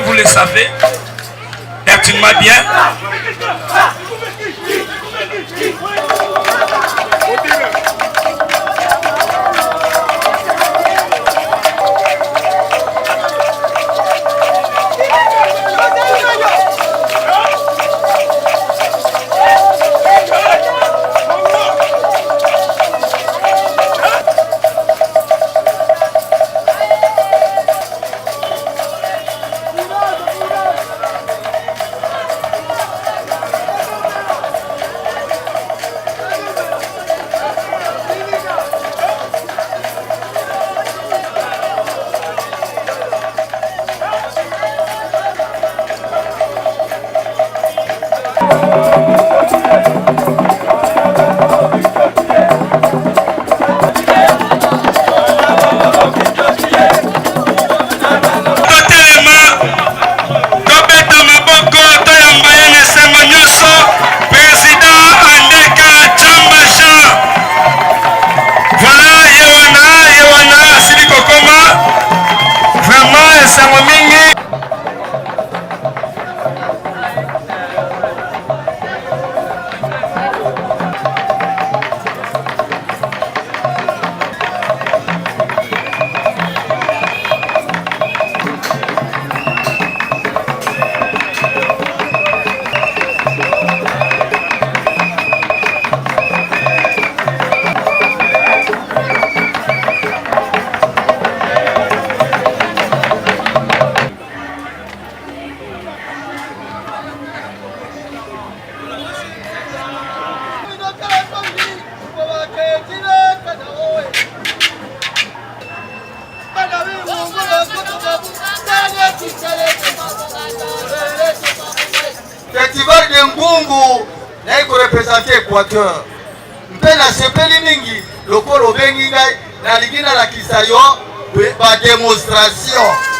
Vous le savez pertinemment bien. Festival de Ngungu na iko representer Equateur. Mpena sepeli mingi lokolo bengi ngai na ligina la kisayo ba demonstration.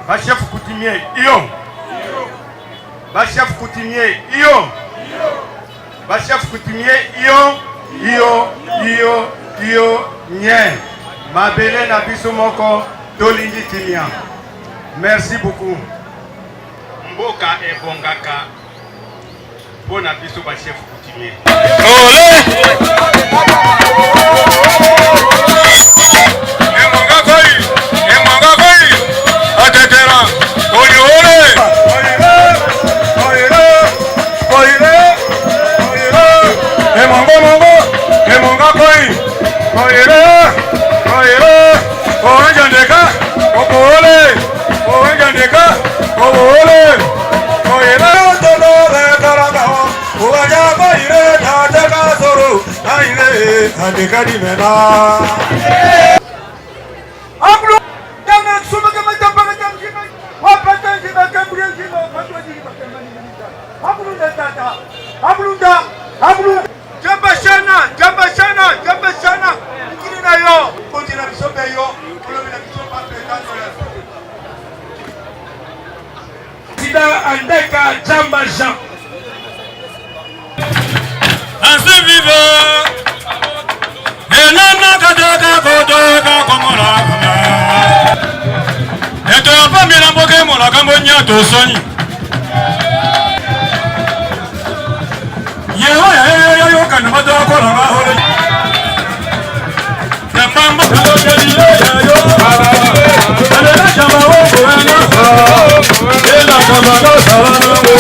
Bachef coutumier, Iyo. Bachef coutumier, Iyo. Bachef coutumier, Iyo, Nye. Mabele na biso moko, Tolingi Kimia. Merci beaucoup. Mboka ebongaka. Bon abiso Bachef coutumier. Andeka Jamba Jean. Ainsi vivant, et nana kataka kotoka komona. Et tu as pas mis la boque mon la camonia to soni. Yo kan ma do ko la hore. Ya mamba yo yo. Ale na chama wo buena. Ela kama no salana wo.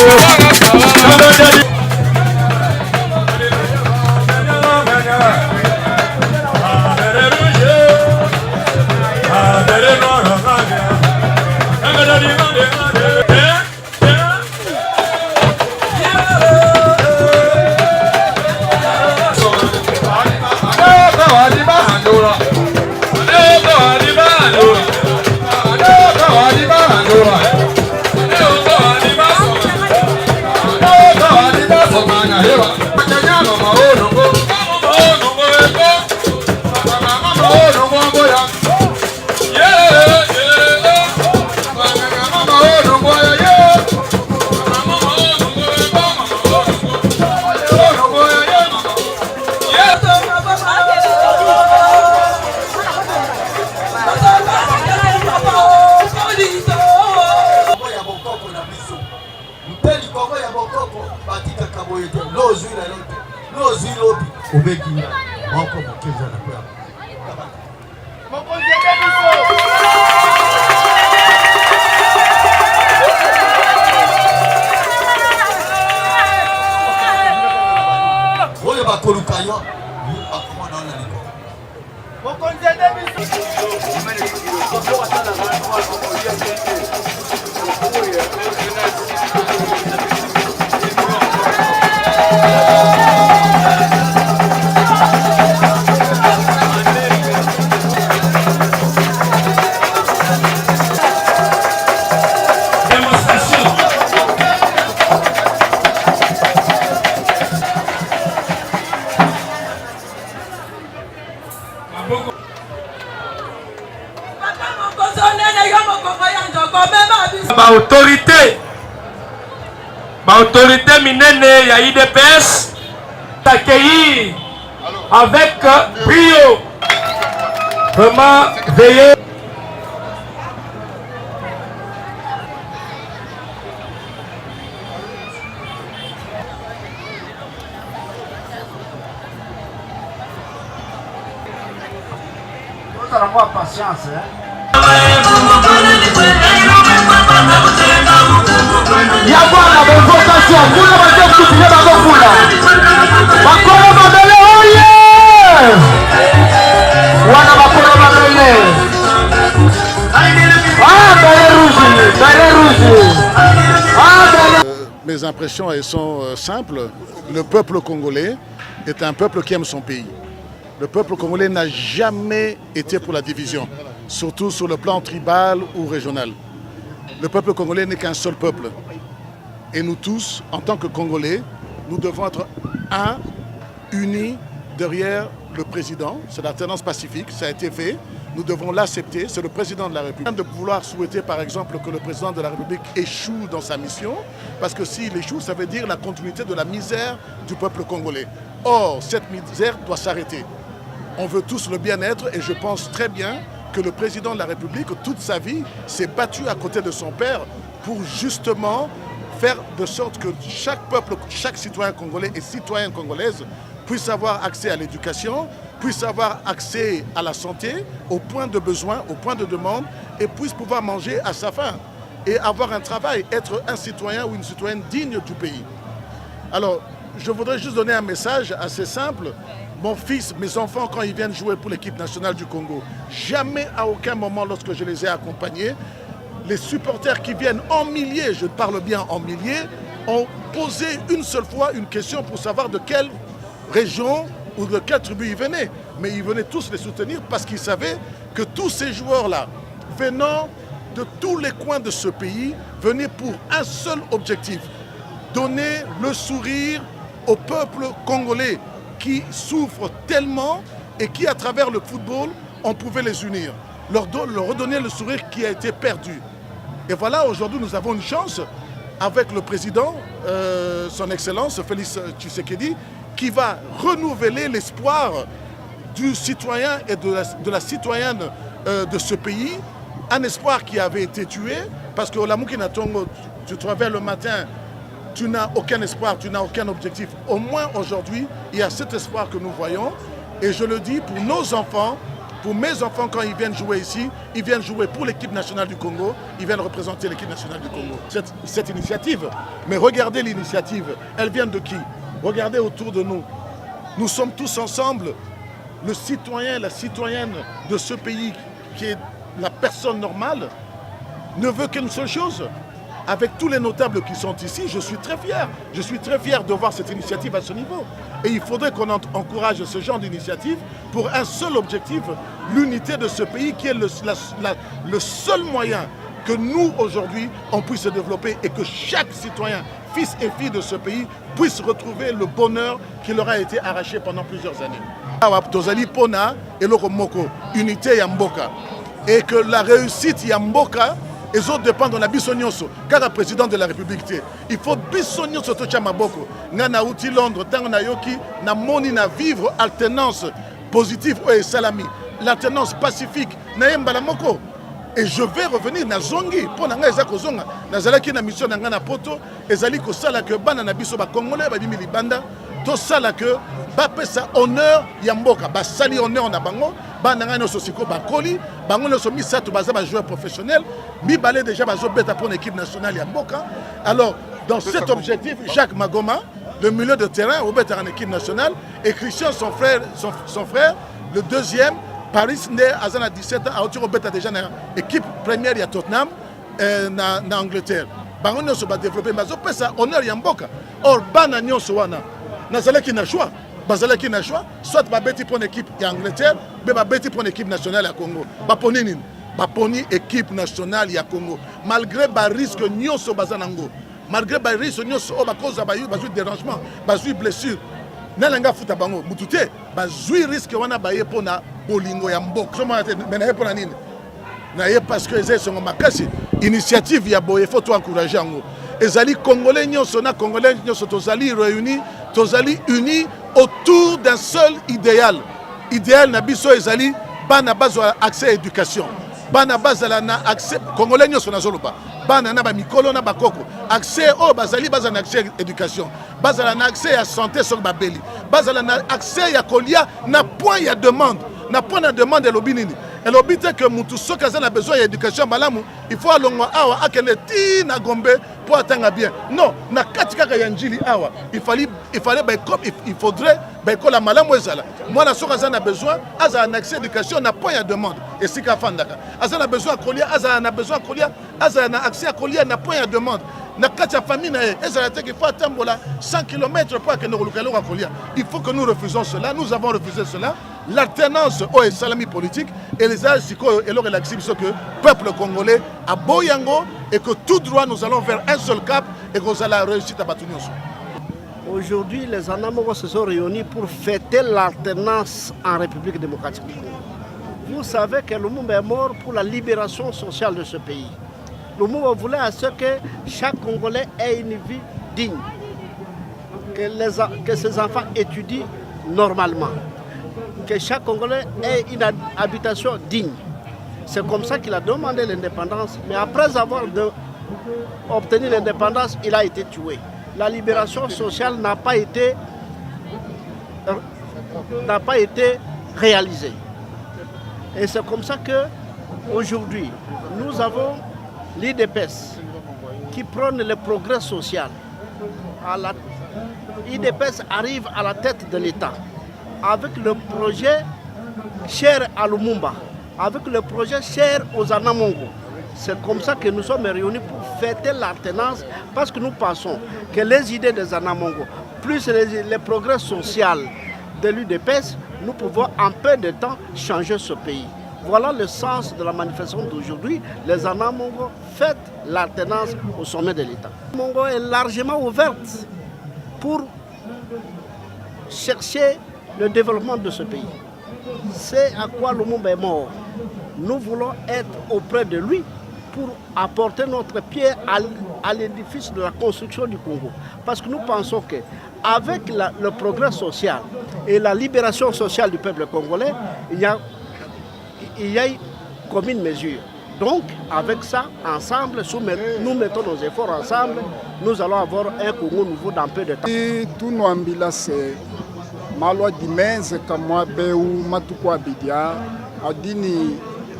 Autorité minene ya IDPS accueillir avec brio, vraiment veiller. Nous allons avoir patience, Mes impressions, elles sont simples. Le peuple congolais est un peuple qui aime son pays. Le peuple congolais n'a jamais été pour la division, surtout sur le plan tribal ou régional. Le peuple congolais n'est qu'un seul peuple. Et nous tous, en tant que Congolais, nous devons être unis derrière le président. C'est la tendance pacifique, ça a été fait. nous devons l'accepter. C'est le président de la République. De vouloir souhaiter par exemple que le président de la République échoue dans sa mission, parce que s'il échoue, ça veut dire la continuité de la misère du peuple congolais. Or, cette misère doit s'arrêter. On veut tous le bien-être et je pense très bien que le président de la République, toute sa vie, s'est battu à côté de son père pour justement faire de sorte que chaque peuple, chaque citoyen congolais et citoyenne congolaise puisse avoir accès à l'éducation, puisse avoir accès à la santé, aux points de besoin, aux points de demande, et puisse pouvoir manger à sa faim et avoir un travail, être un citoyen ou une citoyenne digne du pays. Alors, je voudrais juste donner un message assez simple. Mon fils, mes enfants, quand ils viennent jouer pour l'équipe nationale du Congo, jamais à aucun moment, lorsque je les ai accompagnés, les supporters qui viennent en milliers, je parle bien en milliers, ont posé une seule fois une question pour savoir de quelle région ou de quelle tribu ils venaient. Mais ils venaient tous les soutenir parce qu'ils savaient que tous ces joueurs-là, venant de tous les coins de ce pays, venaient pour un seul objectif, donner le sourire au peuple congolais qui souffre tellement et qui, à travers le football, on pouvait les unir, leur redonner le sourire qui a été perdu. Et voilà, aujourd'hui, nous avons une chance avec le président, son Excellence Félix Tshisekedi, qui va renouveler l'espoir du citoyen et de la citoyenne de ce pays, un espoir qui avait été tué, parce que Olamukina Tongo, tu te réveilles le matin, tu n'as aucun espoir, tu n'as aucun objectif. Au moins aujourd'hui, il y a cet espoir que nous voyons. Et je le dis pour nos enfants, pour mes enfants quand ils viennent jouer ici, ils viennent jouer pour l'équipe nationale du Congo, ils viennent représenter l'équipe nationale du Congo. Cette initiative, mais regardez l'initiative, elle vient de qui? Regardez autour de nous. Nous sommes tous ensemble. Le citoyen, la citoyenne de ce pays, qui est la personne normale, ne veut qu'une seule chose. Avec tous les notables qui sont ici, je suis très fier. Je suis très fier de voir cette initiative à ce niveau. Et il faudrait qu'on encourage ce genre d'initiative pour un seul objectif, l'unité de ce pays qui est le seul moyen que nous, aujourd'hui, on puisse se développer et que chaque citoyen, fils et fille de ce pays, puisse retrouver le bonheur qui leur a été arraché pendant plusieurs années. Tozali Pona et Moko, unité Yamboka. Et que la réussite Yamboka, les autres dépendent de la Bissonioso, car le président de la République. Il faut Bissonioso Tocha Maboko. Nana Outi Londres, Tangana Yoki, na moni na vivre alternance positive et salami. L'alternance pacifique, na Mbalamoko. Et je vais revenir na Zongi, pour na Eza Kozonga, na Zalaki na mission na Ngana Poto, et Zali Kosala que Bana na Biso ba Congolais, ba Bimi Libanda, to sala que Bapé sa honneur Yamboka, ba sali honneur na bango, ba na ngano sosiko ba koli, bango no somi sato baza ba joueur professionnel, mi balé déjà ba zo beta pour l'équipe nationale Yamboka. Alors dans cet objectif, Jacques Magoma, le milieu de terrain au beta en équipe nationale, et Christian son frère, le deuxième, Paris Ndé Azana 17 ans, a au beta déjà dans l'équipe première à Tottenham na Angleterre. Bango no so ba développer ba zo pesa honneur Yamboka. Or bana nyonso wana nazalaki na choix. Bazalaki na choix, soit babeti pour une équipe d'Angleterre, mais babeti pour une équipe nationale à Congo. Baponi nini? Baponi équipe nationale ya Congo. Malgré ba risque nyonso bazanango, malgré ba risque nyonso o ba cause ba yu bazui dérangement, bazui blessure. Nalanga futa bango mutute, bazui risque wana baye pona bolingo ya mbok. Soma mais na pona nini? Na ye parce que les sont makasi. Initiative ya boye faut to encourager ngo. Ezali Congolais nyonso na Congolais nyonso tozali réunis, tozali unis autour d'un seul idéal. Idéal na biso ezali bana bazwa accès à l'éducation. Bana bazala na accès Congolais nyonso na zoloba. Bana na ba mikolo na bakoko. Accès au bazali bazana accès à l'éducation. Bazala na accès à santé sur babeli. Bazala na accès à kolia na point ya demande. Na point de demande et l'obinini. Et l'obité que mutu soka a besoin d'éducation malamu, il faut alonga awa akene ti na gombe pour atteindre bien. Non, na katika ka yanjili awa, il faudrait la malamu ezala. Moi na soka a besoin, aza un accès à l'éducation na point de demande et si ka fandaka. Aza na besoin kolia, aza na besoin kolia, aza na accès à kolia na point de demande. Na katia famille na ezala te qu'il faut attendre 100 km pour que nous relocalions à kolia. Il faut que nous refusons cela, nous avons refusé cela. L'alternance au salami politique et les Aziko et le que le peuple congolais a Boyango et que tout droit nous allons vers un seul cap et que nous allons réussir à battre. Aujourd'hui, les Anamogos se sont réunis pour fêter l'alternance en République démocratique du Congo. vous savez que Lumumba est mort pour la libération sociale de ce pays. Lumumba voulait à ce que chaque Congolais ait une vie digne, que ses enfants étudient normalement, que chaque Congolais ait une habitation digne. C'est comme ça qu'il a demandé l'indépendance, mais après avoir obtenu l'indépendance, il a été tué. La libération sociale n'a pas été réalisée. Et c'est comme ça qu'aujourd'hui, nous avons l'IDPS qui prône le progrès social. L'IDPS arrive à la tête de l'État avec le projet cher à Lumumba, avec le projet cher aux Anamongo. C'est comme ça que nous sommes réunis pour fêter l'alternance, parce que nous pensons que les idées des Anamongo, plus les progrès sociaux de l'UDPS, nous pouvons en peu de temps changer ce pays. Voilà le sens de la manifestation d'aujourd'hui. Les Anamongo fêtent l'alternance au sommet de l'État. Mongo est largement ouverte pour chercher le développement de ce pays. C'est à quoi Lumumba est mort. Nous voulons être auprès de lui pour apporter notre pierre à l'édifice de la construction du Congo. Parce que nous pensons qu'avec le progrès social et la libération sociale du peuple congolais, il y a comme une mesure. Donc, avec ça, ensemble, nous mettons nos efforts ensemble, nous allons avoir un Congo nouveau dans peu de temps. Tout nous ambulance, malwa dimense kamwa beu matukwa bidia, adini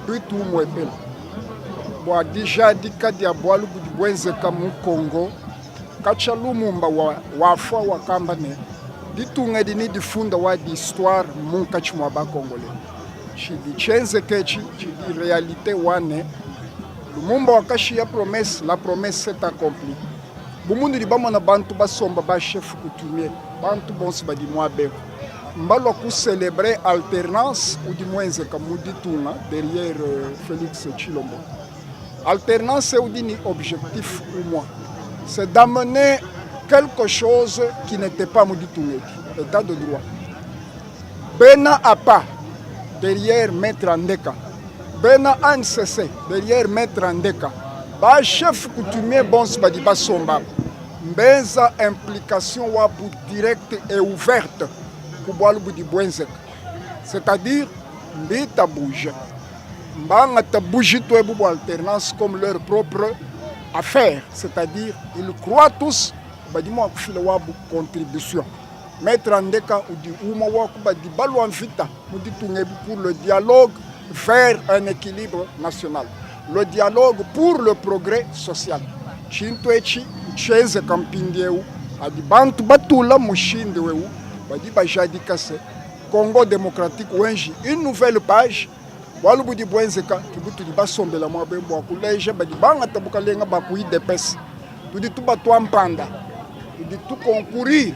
bitu mwepel. Bwa déjà dikadi ya bwalu budibwenze kamu Congo, kacha Lumumba wafwa wakamba ne, ditunga dini difunda wa di histoire mun kachimwa ba Congolais. Chidi chenze kechi, chidi réalité wane, Lumumba wakashi ya promesse, la promesse s'est accomplie. Bumundu di bamana bantu basomba ba chef coutumier, bantu bonsi ba di mwabeko. Mbalo ku célébrer alternance ou du moins kamudituna derrière Félix Tshilombo. Alternance c'est un objectif pour moi. C'est d'amener quelque chose qui n'était pas Mouditouné, l'état de droit. Bena Apa, derrière Maître Andeka. Bena Ansese, derrière Maître Andeka. Ba chef coutumier Bons Badiba Somba. Benza implication wabu directe et ouverte pour boire le bout du Bouenzek. C'est-à-dire, Mbita bouge. Mbanga ta bouge toi pour alternance comme leur propre affaire. C'est-à-dire, ils croient tous, badimo akufile wabu contribution. Maître Andeka ou di Ouma wakuba di Balou Amfita, pour le dialogue vers un équilibre national. Le dialogue pour le progrès social. Chintoechi, Chenze Kampindieu, Adi Bantu Batula Mushindeu, Badi Bajadi Kase, Congo démocratique Wenji, une nouvelle page. Walubu di Bwenzeka, Kibutu di Basombe la Mwabe Mwakuleja, Badi Banga Tabukalenga Bakui de Pes, tu dis tout bateau en panda, tu dis tout concourir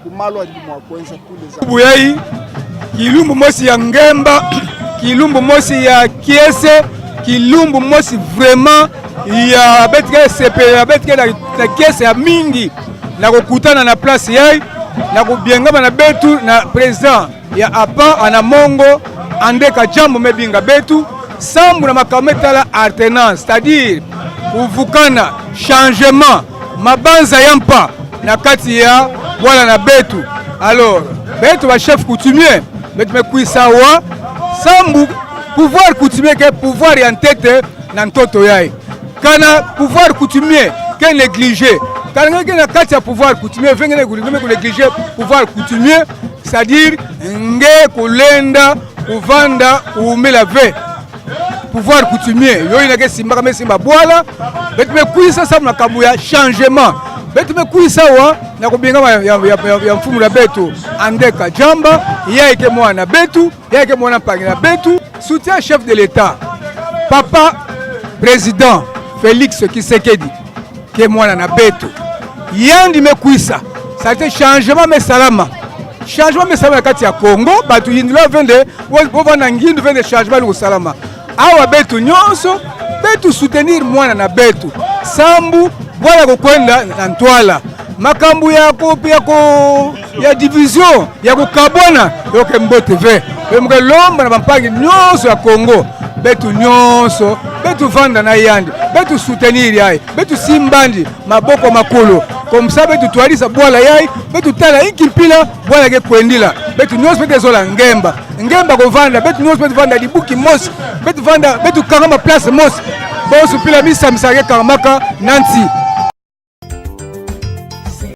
pour Malo di Mwakwenza tous les ans. Bouyaï, Kilumbu Mosi ya Ngemba, Kilumbu Mosi ya Kiese, Kilumbu Mosi vraiment. Ya betre CP, ya betre la Kiese ya mingi, na kokutana na place yai, na kubiengama na betu na président ya Apa Anamongo, Andeka Jambo mebinga betu, sambu na makameta la alternance, c'est-à-dire uvukana, changement, mabanza yampa na kati ya wala na betu. Alors, betu wa chef coutumier, betu mekuisa wa, sambu pouvoir coutumier ke pouvoir ya ntete na ntoto yai. Kana pouvoir coutumier que négligé. Quand on a quatre pouvoir coutumier, on négliger pouvoir coutumier, c'est-à-dire nge kulenda, uvanda, umelave. Pouvoir coutumier, yo inake simba kama simba boala, betu mekuisa sa makabuya changement. Betu mekuisa wa na kubinga ya mfumu la betu Andeka Jamba, yake mwana betu, yake mwana pangina betu, soutien chef de l'État. Papa président Félix Tshisekedi, qui est moi na betu. Yandi mekuisa, ça a été changement mais salama. Changement mais salama kati ya Congo, batu yindula vende, wovana ngindu vende changement lu salama. Awa betu nyonso, betu soutenir mwana na betu. Sambu, bwala kukwenda na Ntwala. makambu ya division ya kukabwana yoke mbote ve yoke lomba na bampangi nyonso ya Congo betu nyonso betu vanda na yandi betu soutenir yai betu simbandi maboko makulu comme ça betu twalisa bwala yai betu tala ikimpila bwala ke kwendila betu nyonso betu zola ngemba ko vanda betu nyonso betu vanda dibuki mosi betu vanda betu kangama place mosi bosu pila misa misake kamaka nanti